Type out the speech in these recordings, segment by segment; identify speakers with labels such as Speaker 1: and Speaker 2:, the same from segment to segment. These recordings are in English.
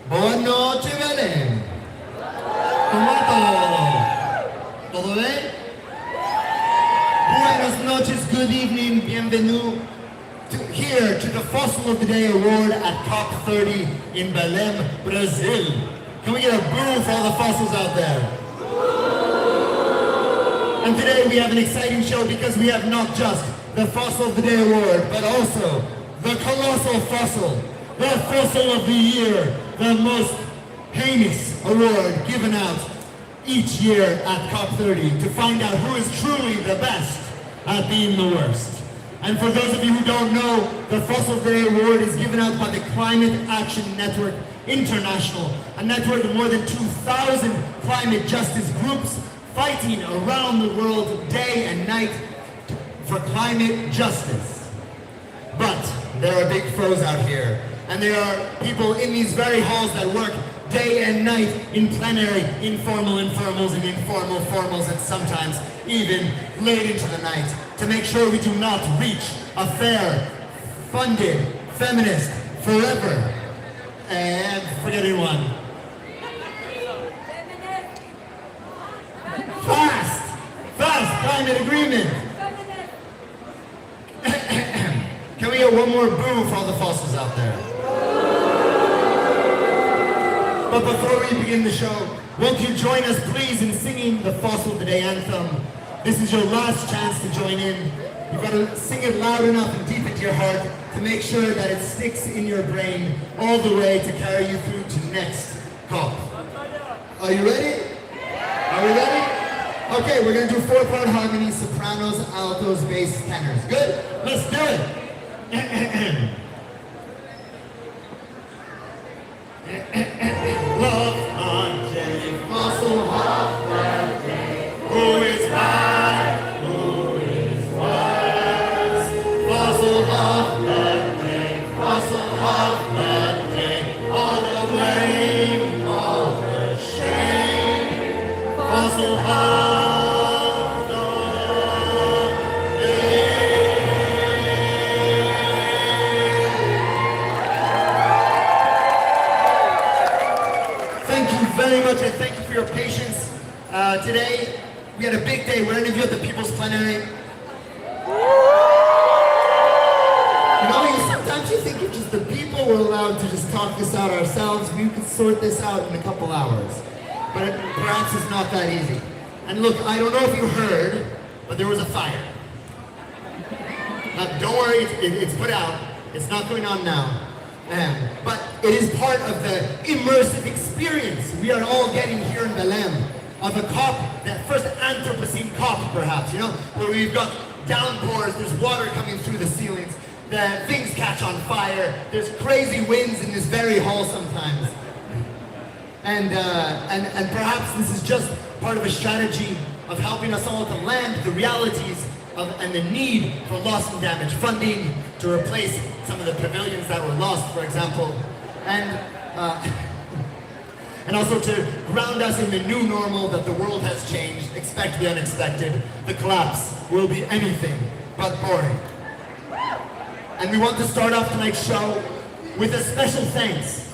Speaker 1: Buenas noches, Belén. ¿Cómo va todo? ¿Todo bien? Buenas noches, good evening, bienvenue here to the Fossil of the Day Award at COP30 in Belém, Brazil. Can we get a boo for all the fossils out there? And today we have an exciting show because we have not just the Fossil of the Day Award, but also the Colossal Fossil, the Fossil of the Year, the most heinous award given out each year at COP30 to find out who is truly the best at being the worst. And for those of you who don't know, the Fossil of the Day Award is given out by the Climate Action Network International, a network of more than 2,000 climate justice groups fighting around the world day and night for climate justice. But there are big foes out here, and there are people in these very halls that work day and night in plenary, informal informals, and informal formals, and sometimes even late into the night to make sure we do not reach a fair, funded, feminist, forever, and forgetting one. Fast climate agreement. Can we get one more boo for all the fossils out there? But before we begin the show, won't you join us please in singing the Fossil of the Day anthem? This is your last chance to join in. You've got to sing it loud enough and deep into your heart to make sure that it sticks in your brain all the way to carry you through to next COP. Are you ready? Are we ready? Okay, we're going to do 4-part harmony, sopranos, altos, bass, tenors. Good? Let's do it. Love angelic fossil of the day. Who is bad? Who is worse? Fossil of the day. Fossil of the day. All the blame, all the shame. Fossil of the day. Very much, and thank you for your patience. Today, we had a big day. Were any of you at the People's Plenary? You know, sometimes you think if just the people were allowed to just talk this out ourselves, we could sort this out in a couple hours. But perhaps it's not that easy. And look, I don't know if you heard, but there was a fire. Don't worry, it's put out. It's not going on now. But it is part of the immersive experience we are all getting here in Belém of a COP, that first Anthropocene COP perhaps, you know, where we've got downpours, there's water coming through the ceilings, things catch on fire, there's crazy winds in this very hall sometimes. And perhaps this is just part of a strategy of helping us all to land the realities and the need for loss and damage funding to replace some of the pavilions that were lost, for example, and also to ground us in the new normal that the world has changed. Expect the unexpected. The collapse will be anything but boring. And we want to start off tonight's show with a special thanks.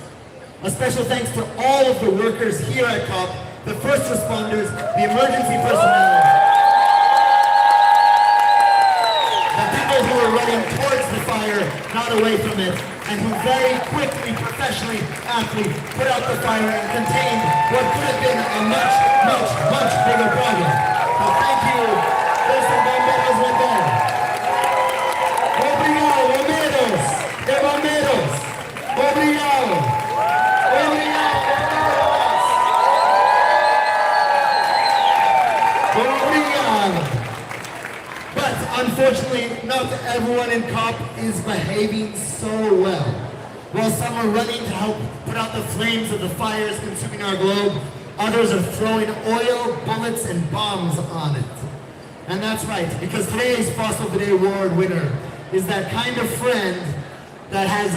Speaker 1: A special thanks to all of the workers here at COP, the first responders, the emergency personnel, who are running towards the fire, not away from it, and who very quickly, professionally, aptly put out the fire and contained what could have been a much, much, much bigger problem. So thank you. There's some bomberos right there. Obrigado, bomberos. De bomberos. Obrigado. Obrigado, bomberos. Obrigado. But unfortunately, not everyone in COP is behaving so well. While some are running to help put out the flames of the fires consuming our globe, others are throwing oil, bullets, and bombs on it. And that's right, because today's Fossil of the Day Award winner is that kind of friend that has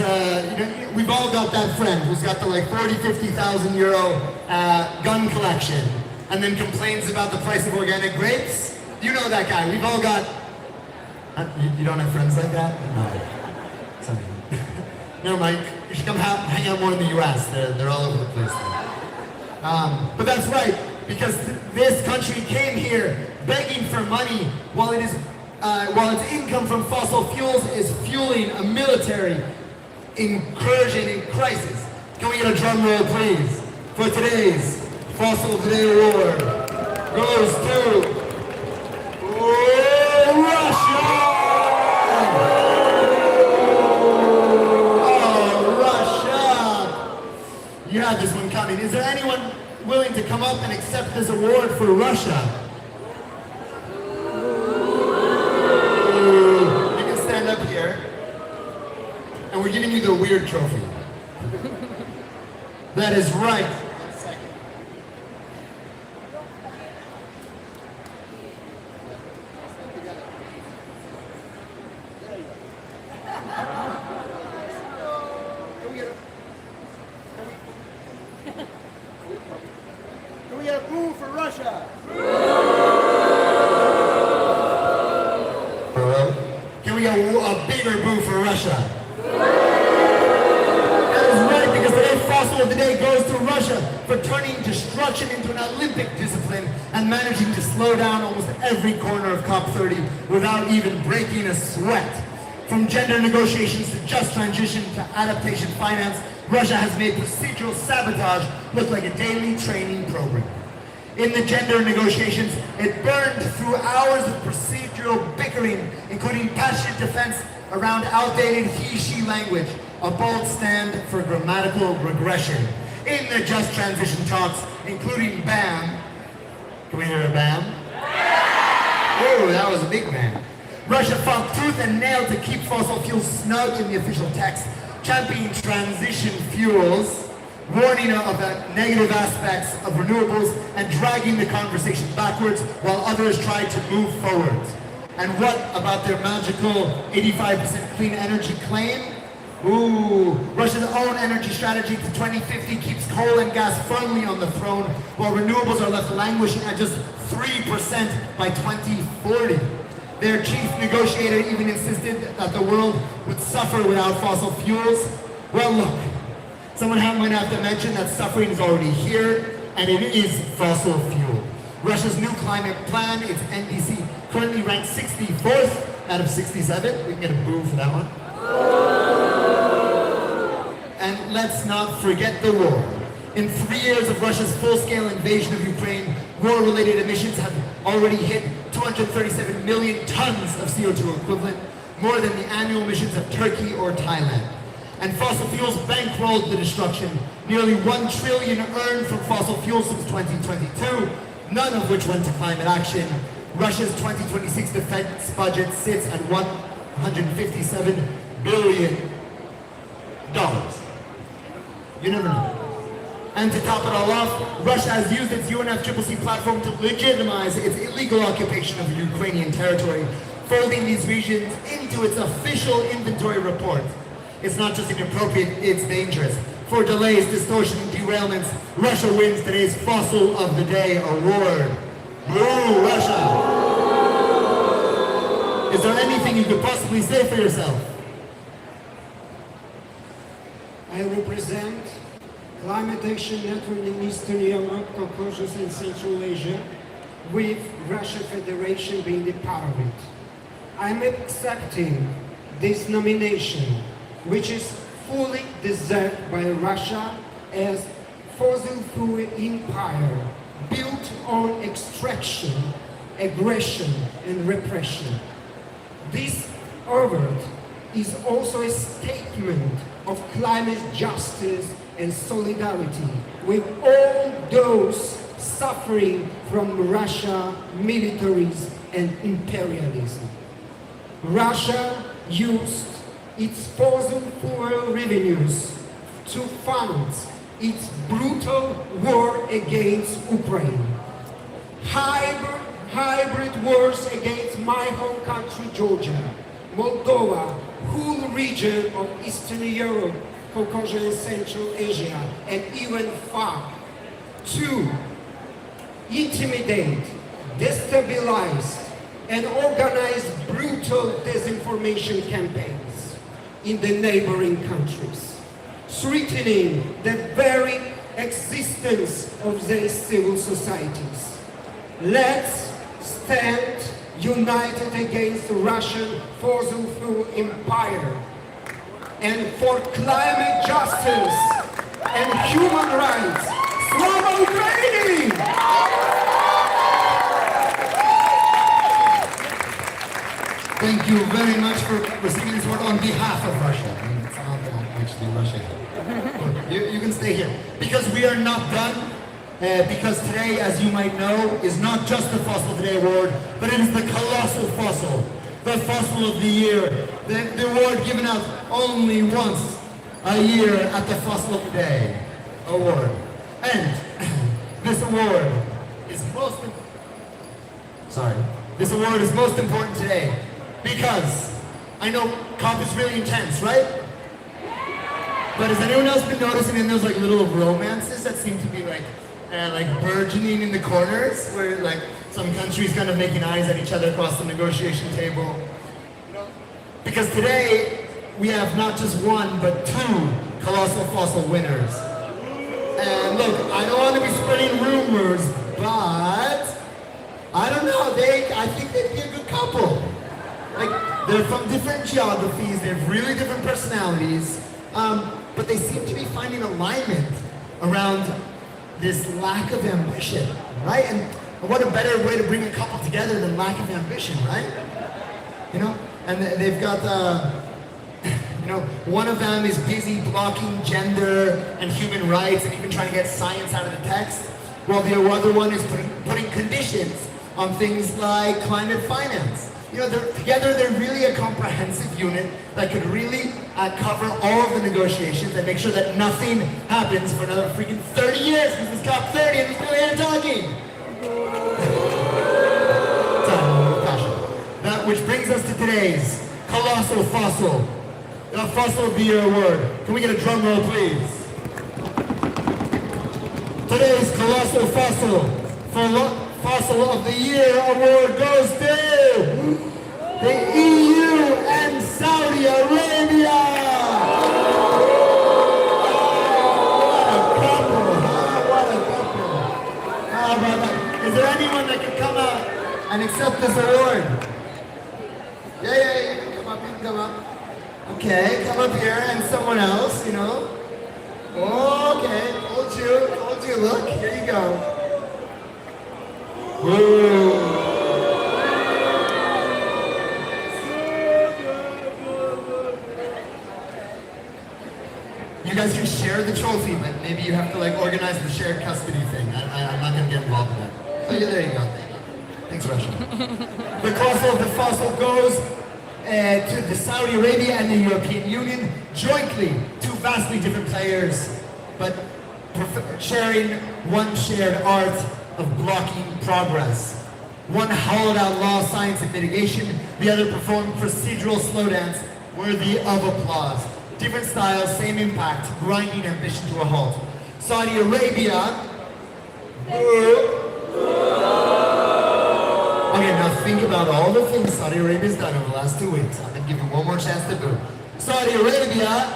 Speaker 1: we've all got that friend who's got the like 40, 50,000 euro gun collection and then complains about the price of organic grapes. You know that guy. We've all got... You don't have friends like that? No. Sorry. Never mind. You should come hang out more in the U.S. They're all over the place. But that's right, because this country came here begging for money while its income from fossil fuels is fueling a military incursion in crisis. Can we get a drum roll, please, for today's Fossil of the Day award? Goes to Russia! Oh, Russia! You had this one coming. Is there anyone willing to come up and accept this award for Russia? You can stand up here, and we're giving you the weird trophy. That is right.
Speaker 2: Can we get a boo for Russia?
Speaker 1: Can we get a bigger boo for Russia? That is right, because today's Fossil of the Day goes to Russia for turning destruction into an Olympic discipline and managing to slow down almost every corner of COP30 without even breaking a sweat. From gender negotiations to just transition to adaptation finance, Russia has made procedural sabotage look like a daily training program. In the gender negotiations, it burned through hours of procedural bickering, including passionate defense around outdated he-she language, a bold stand for grammatical regression. In the just transition talks, including BAM, can we hear a BAM? Oh, that was a big BAM. Russia fought tooth and nail to keep fossil fuels snug in the official text, championing transition fuels, warning of the negative aspects of renewables, and dragging the conversation backwards while others tried to move forward. And what about their magical 85% clean energy claim? Ooh, Russia's own energy strategy to 2050 keeps coal and gas firmly on the throne, while renewables are left languishing at just 3% by 2040. Their chief negotiator even insisted that the world would suffer without fossil fuels. Well, look, someone might have to mention that suffering is already here, and it is fossil fuel. Russia's new climate plan, its NDC, currently ranked 64th out of 67. We can get a boo for that one. And let's not forget the war. In 3 years of Russia's full-scale invasion of Ukraine, war-related emissions have already hit 237 million tons of CO2 equivalent, more than the annual emissions of Turkey or Thailand. And fossil fuels bankrolled the destruction. Nearly 1 trillion earned from fossil fuels since 2022, none of which went to climate action. Russia's 2026 defense budget sits at $157 billion. You never know. And to top it all off, Russia has used its UNFCCC platform to legitimize its illegal occupation of Ukrainian territory, folding these regions into its official inventory report. It's not just inappropriate, it's dangerous. For delays, distortion, and derailments, Russia wins today's Fossil of the Day award. Boo, Russia! Is there anything you could possibly say for yourself?
Speaker 3: I represent Climate Action Network in Eastern Europe, Caucasus and Central Asia, with Russia Federation being the part of it. I'm accepting this nomination, which is fully deserved by Russia as fossil fuel empire built on extraction, aggression and repression. This award is also a statement of climate justice and solidarity with all those suffering from Russia, militarism and imperialism. Russia used its fossil fuel revenues to fund its brutal war against Ukraine. Hybrid wars against my home country, Georgia, Moldova, whole region of Eastern Europe, Caucasus and Central Asia, and even far. To intimidate, destabilize, and organize brutal disinformation campaigns in the neighboring countries. threatening the very existence of their civil societies. Let's stand united against the Russian fossil fuel empire and for climate justice and human rights. Slava Ukraini!
Speaker 1: Thank you very much for receiving this word on behalf of Russia. I mean, it's not actually Russia. You can stay here. Because we are not done. Because today, as you might know, is not just the Fossil of the Day award, but it is the Colossal Fossil, the Fossil of the Year, the award given out only once a year at the Fossil of the Day award. And this award is this award is most important today because I know COP is really intense, right? But has anyone else been noticing in those like little romances that seem to be like burgeoning in the corners, where like some countries kind of making eyes at each other across the negotiation table? Because today we have not just one but two Colossal Fossil winners. And look, I don't want to be spreading rumors, but I don't know, I think they'd be a good couple. Like, they're from different geographies, they have really different personalities, but they seem to be finding alignment around this lack of ambition, right? And what a better way to bring a couple together than lack of ambition, right? You know, and they've got, one of them is busy blocking gender and human rights and even trying to get science out of the text, while the other one is putting conditions on things like climate finance. You know, together they're really a comprehensive unit that could really cover all of the negotiations and make sure that nothing happens for another freaking 30 years, because it's COP30 and we're still here talking. That which brings us to today's Colossal Fossil, the Fossil of the Year award. Can we get a drum roll, please? Today's Colossal Fossil of the Year award goes to the EU and Saudi Arabia! What a couple! How about that? Is there anyone that can come out and accept this award? Yeah, you can come up. Okay, come up here, and someone else, you know. Okay, told you, look, here you go. Woo. You guys can share the trophy, but maybe you have to like organize the shared custody thing. I'm not going to get involved in that. Oh yeah, there you go. Thanks, Russia. The Colossal of the Fossil goes to the Saudi Arabia and the European Union jointly, two vastly different players, but sharing one shared art of blocking progress. One hollowed out law, science, and mitigation. The other performed procedural slow dance worthy of applause. Different styles, same impact, grinding ambition to a halt. Saudi Arabia. Okay, now think about all the things Saudi Arabia's done over the last 2 weeks. I'm gonna give you one more chance to boo. Saudi Arabia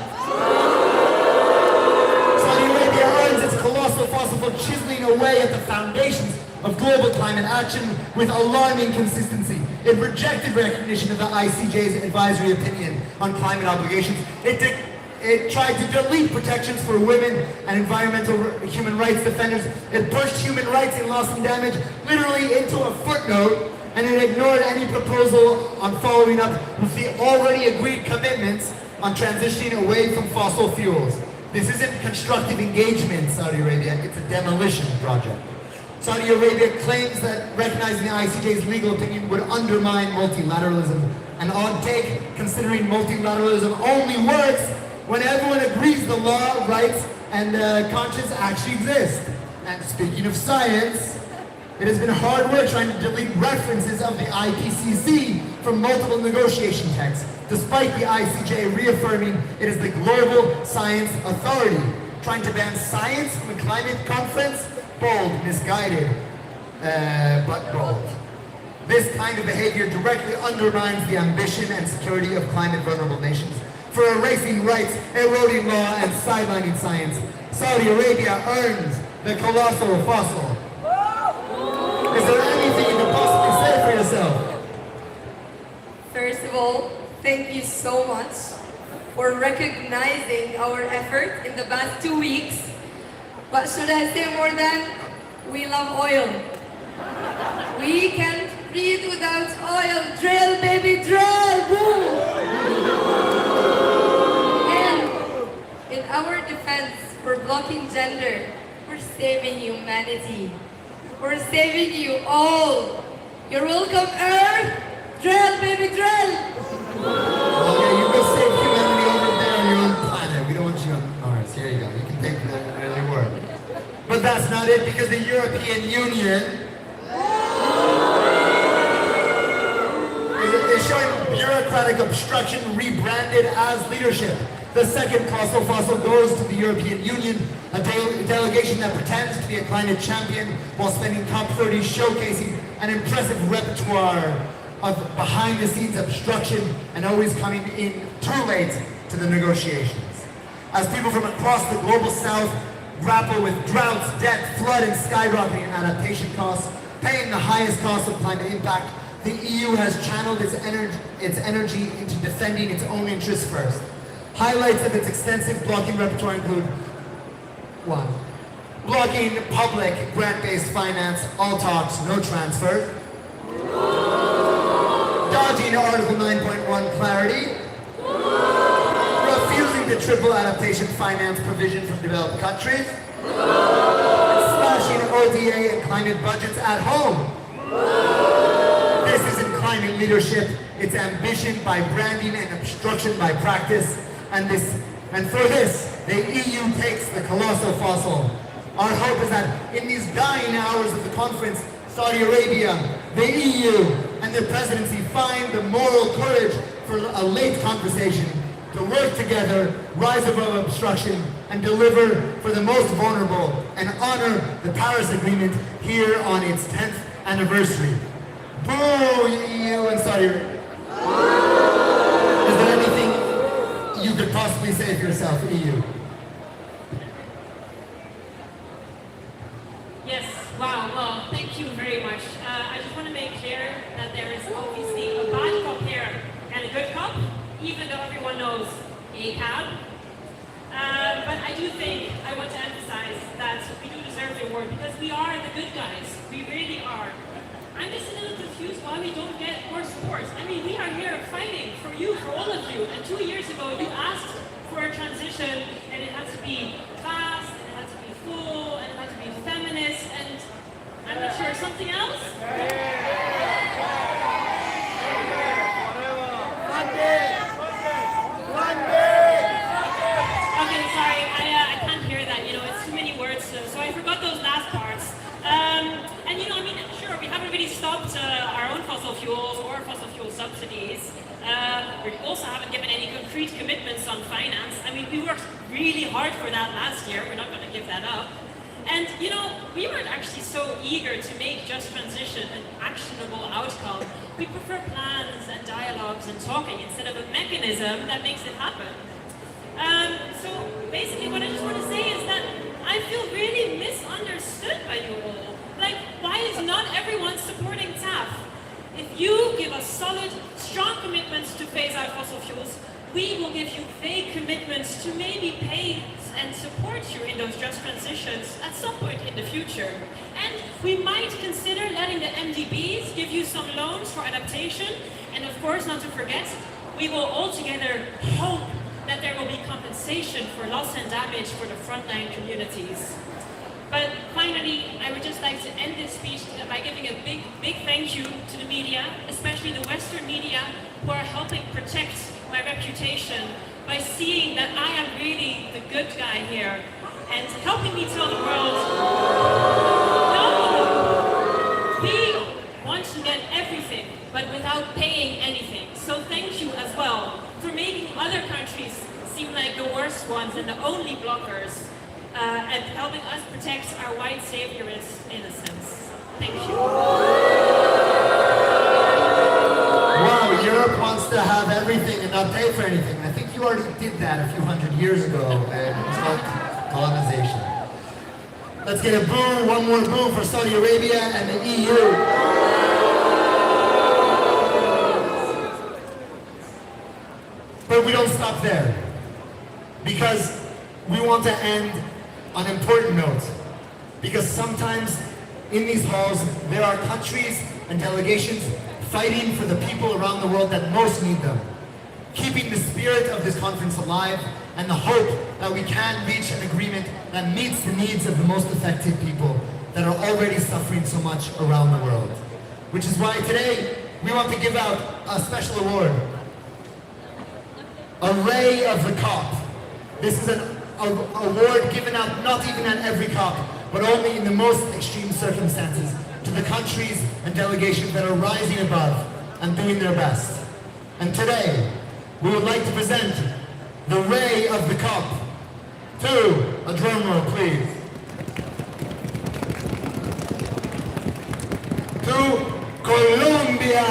Speaker 1: earns its colossal fossil for chiseling away at the foundations of global climate action with alarming consistency. It rejected recognition of the ICJ's advisory opinion on climate obligations. It tried to delete protections for women and environmental human rights defenders. It pushed human rights in loss and damage literally into a footnote, and it ignored any proposal on following up with the already agreed commitments on transitioning away from fossil fuels. This isn't constructive engagement, Saudi Arabia, it's a demolition project. Saudi Arabia claims that recognizing the ICJ's legal opinion would undermine multilateralism. An odd take, considering multilateralism only works when everyone agrees the law, rights, and conscience actually exist. And speaking of science, it has been hard work trying to delete references of the IPCC from multiple negotiation texts, despite the ICJ reaffirming it is the global science authority. Trying to ban science from the climate conference? Bold, misguided, but bold. This kind of behavior directly undermines the ambition and security of climate vulnerable nations. for erasing rights, eroding law, and sidelining science, Saudi Arabia earns the Colossal fossil. Is there anything you can possibly say for yourself?
Speaker 4: First of all, thank you so much for recognizing our effort in the past 2 weeks. What should I say more than we love oil? We can't breathe without oil. Drill, baby, drill! Boom! And in our defense for blocking gender, we're saving humanity. We're saving you all. You're welcome, Earth. Drill, baby, drill.
Speaker 1: Okay, you go save humanity over there on your own planet. We don't want you on Mars. Here you go. You can take that early word. But that's not it, because the European Union is showing bureaucratic obstruction rebranded as leadership. The second Colossal fossil goes to the European Union, a delegation that pretends to be a climate champion while spending COP30 showcasing an impressive repertoire of behind-the-scenes obstruction and always coming in too late to the negotiations. As people from across the global south grapple with droughts, debt, flood, and skyrocketing adaptation costs, paying the highest cost of climate impact, the EU has channeled its energy into defending its own interests first. Highlights of its extensive blocking repertoire include 1. Blocking public grant-based finance, all talks, no transfer. Dodging Article 9.1 clarity. Refusing to triple adaptation finance provision from developed countries. Slashing ODA and climate budgets at home. This isn't climate leadership, it's ambition by branding and obstruction by practice. And for this, the EU takes the Colossal fossil. Our hope is that in these dying hours of the conference, Saudi Arabia, the EU, and their presidency find the moral courage for a late conversation to work together, rise above obstruction, and deliver for the most vulnerable, and honor the Paris Agreement here on its 10th anniversary. Boo, EU and Saudi Arabia. Is there anything you could possibly say for yourself, EU?
Speaker 5: Yes, wow, well, thank you very much. I just want to make clear that there is obviously a bad cop here and a good cop, even though everyone knows a cab. But I do think I want to emphasize that we do deserve the award because we are the good guys. We really are. I'm just a little confused why we don't get more support. I mean, we are here fighting for you, for all of you. And 2 years ago, you asked for a transition, and it had to be fast, and it had to be full, and it had to be feminist, and I'm not sure, something else? Okay, sorry, I can't hear that. You know, it's too many words, so I forgot those last parts. And you know, I mean, sure, we haven't really stopped our own fossil fuels or fossil fuel subsidies. We also haven't given any concrete commitments on finance. I mean, we worked really hard for that last year. We're not going to give that up. And you know, we weren't actually so eager to make just transition an actionable outcome. We prefer plans and dialogues and talking instead of a mechanism that makes it happen. So basically what I just want to say is that I feel really misunderstood by you all. Like, why is not everyone supporting TAF? If you give us solid, strong commitments to phase out fossil fuels, we will give you vague commitments to maybe pay and support you in those just transitions at some point in the future. And we might consider letting the MDBs give you some loans for adaptation. And of course, not to forget, we will all together hope that there will be compensation for loss and damage for the frontline communities. But finally, I would just like to end this speech by giving a big thank you to the media, especially the Western media, who are helping protect my reputation by seeing that I am really the good guy here and helping me tell the world, no, we want to get everything, but without paying anything. So thank you as well for making other countries seem like the worst ones and the only blockers, and helping us protect our white saviorist innocence. Thank you.
Speaker 1: Wow, you're Europe wants to have everything and not pay for anything. I think you already did that a few hundred years ago, and it's called colonization. Let's get a boo, one more boo for Saudi Arabia and the EU. But we don't stop there, because we want to end on an important note. Because sometimes in these halls, there are countries and delegations fighting for the people around the world that most need them, keeping the spirit of this conference alive and the hope that we can reach an agreement that meets the needs of the most affected people that are already suffering so much around the world. Which is why today we want to give out a special award, a Ray of the COP. This is an award given out not even at every COP, but only in the most extreme circumstances, to the countries and delegations that are rising above and doing their best. And today, we would like to present the Ray of the COP to, a drum roll please, to Colombia!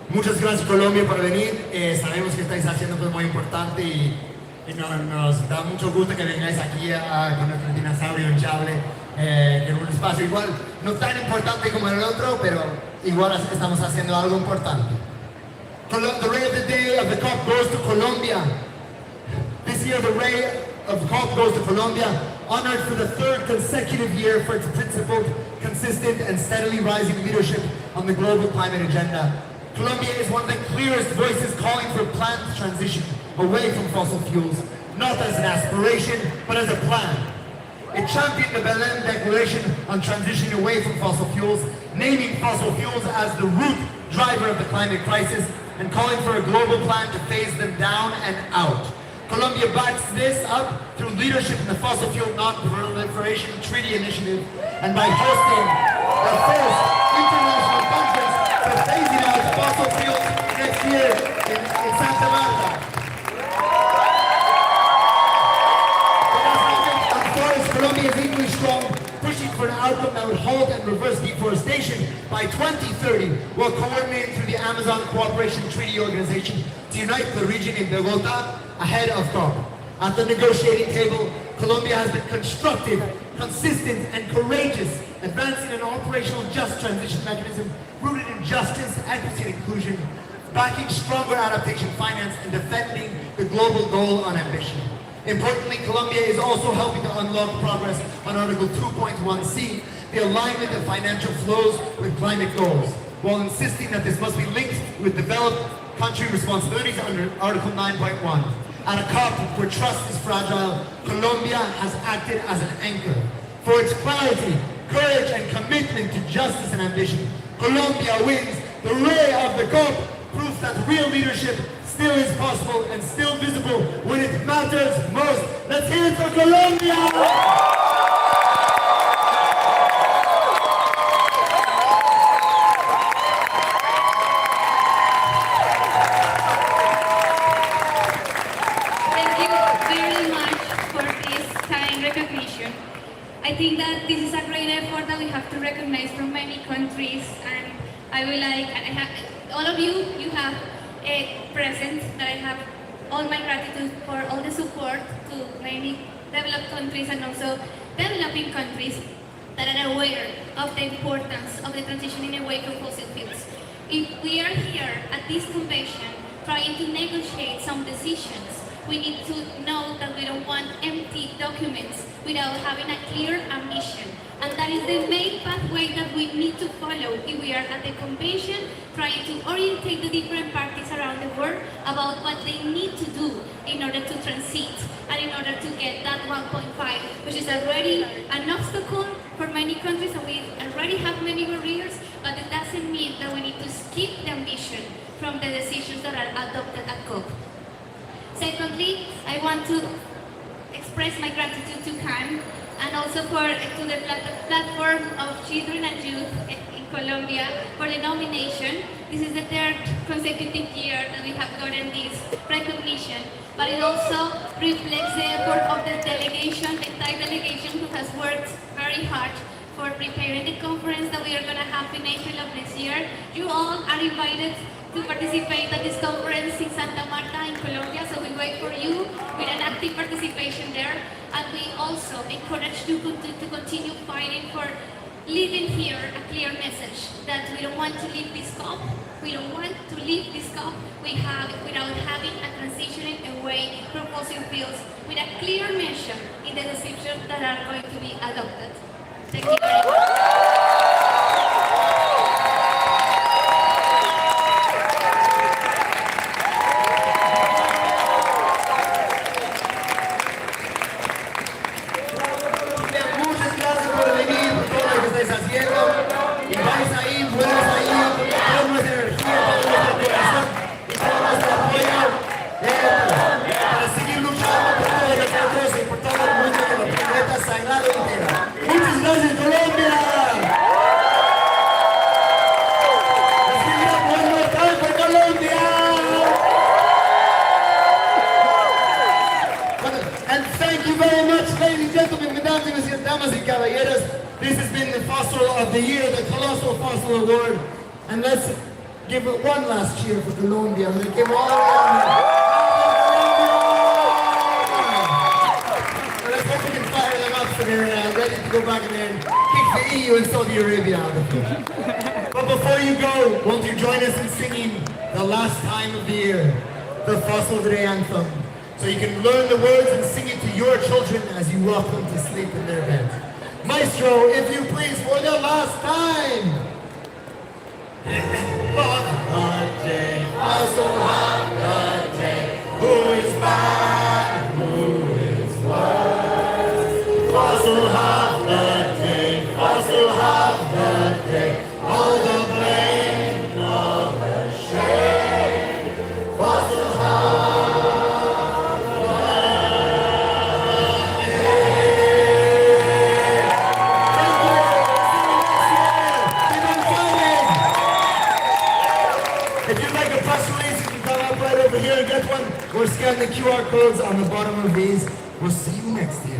Speaker 1: Muchas gracias Colombia por venir. Sabemos que estáis haciendo cosas muy importantes y nos da mucho gusto que vengáis aquí con nuestro dinosaurio hinchable en un espacio igual, no tan importante como el otro, pero igual estamos haciendo algo importante. The Ray of the Day of the COP goes to Colombia. This year the Ray of the COP goes to Colombia, honored for the third consecutive year for its principled, consistent and steadily rising leadership on the global climate agenda. Colombia is one of the clearest voices calling for a planned transition away from fossil fuels, not as an aspiration, but as a plan. It championed the Berlin Declaration on transitioning away from fossil fuels, naming fossil fuels as the root driver of the climate crisis, and calling for a global plan to phase them down and out. Colombia backs this up through leadership in the Fossil Fuel Non-Proliferation Treaty Initiative and by hosting the first international conference for phasing out fossil fuels next year in Santa Marta. But as long as Colombia is equally strong, pushing for an outcome that would halt and reverse deforestation by 2030, while coordinating through the Amazon Cooperation Treaty Organization to unite the region in Bogota ahead of COP. At the negotiating table, Colombia has been constructive, consistent, and courageous, advancing an operational just transition mechanism rooted in justice, equity, and inclusion, backing stronger adaptation finance, and defending the global goal on ambition. Importantly, Colombia is also helping to unlock progress on Article 2.1c, the alignment of financial flows with climate goals, while insisting that this must be linked with developed country responsibilities under Article 9.1. At a COP where trust is fragile, Colombia has acted as an anchor. For its clarity, courage, and commitment to justice and ambition, Colombia wins the Ray of the COP, proves that real leadership still is possible and still visible when it matters most. Let's hear it for Colombia!
Speaker 6: I think that this is a great effort that we have to recognize from many countries, and I will like, and I have, all of you, you have a present that I have all my gratitude for all the support to many developed countries and also developing countries that are aware of the importance of the transitioning away from fossil fuels. If we are here at this convention trying to negotiate some decisions we need to know that we don't want empty documents without having a clear ambition. And that is the main pathway that we need to follow if we are at the convention, trying to orientate the different parties around the world about what they need to do in order to transit and in order to get that 1.5, which is already an obstacle for many countries, and we already have many barriers, but it doesn't mean that we need to skip the ambition from the decisions that are adopted at COP. Secondly, I want to express my gratitude to CAN and also to the platform of children and youth in Colombia for the nomination. This is the third consecutive year that we have gotten this recognition, but it also reflects the effort of the delegation, the entire delegation who has worked very hard for preparing the conference that we are going to have in April of this year. You all are invited to participate at this conference in Santa Marta in Colombia, so we wait for you with an active participation there. And we also encourage you to continue fighting for leaving here a clear message that we don't want to leave this COP. We don't want to leave this COP without having a transitioning away from fossil fuels with a clear mention in the decisions that are going to be adopted. Thank you very much.
Speaker 1: Muchas gracias, Colombia. Let's give it up one more time for Colombia. And thank you very much, ladies and gentlemen, mesdames et messieurs, damas y caballeros. This has been the Fossil of the Year, the Colossal Fossil Award. And let's give it one last cheer for Colombia. I'm going to give all around. They're ready to go back in there and kick the EU and Saudi Arabia out of it. But before you go, won't you join us in singing the last time of the year, the Fossil Day anthem, so you can learn the words and sing it to your children as you rock them to sleep in their beds. Maestro, if you please, for the last time. Holiday, fossil holiday, who is bad, who is worse? Fossil holiday, fossil holiday, all the blame, all the shame. Fossil holiday. Keep on coming. If you'd like a press release, you can come up right over here and get one, or scan the QR codes on the bottom of these. We'll see you next year.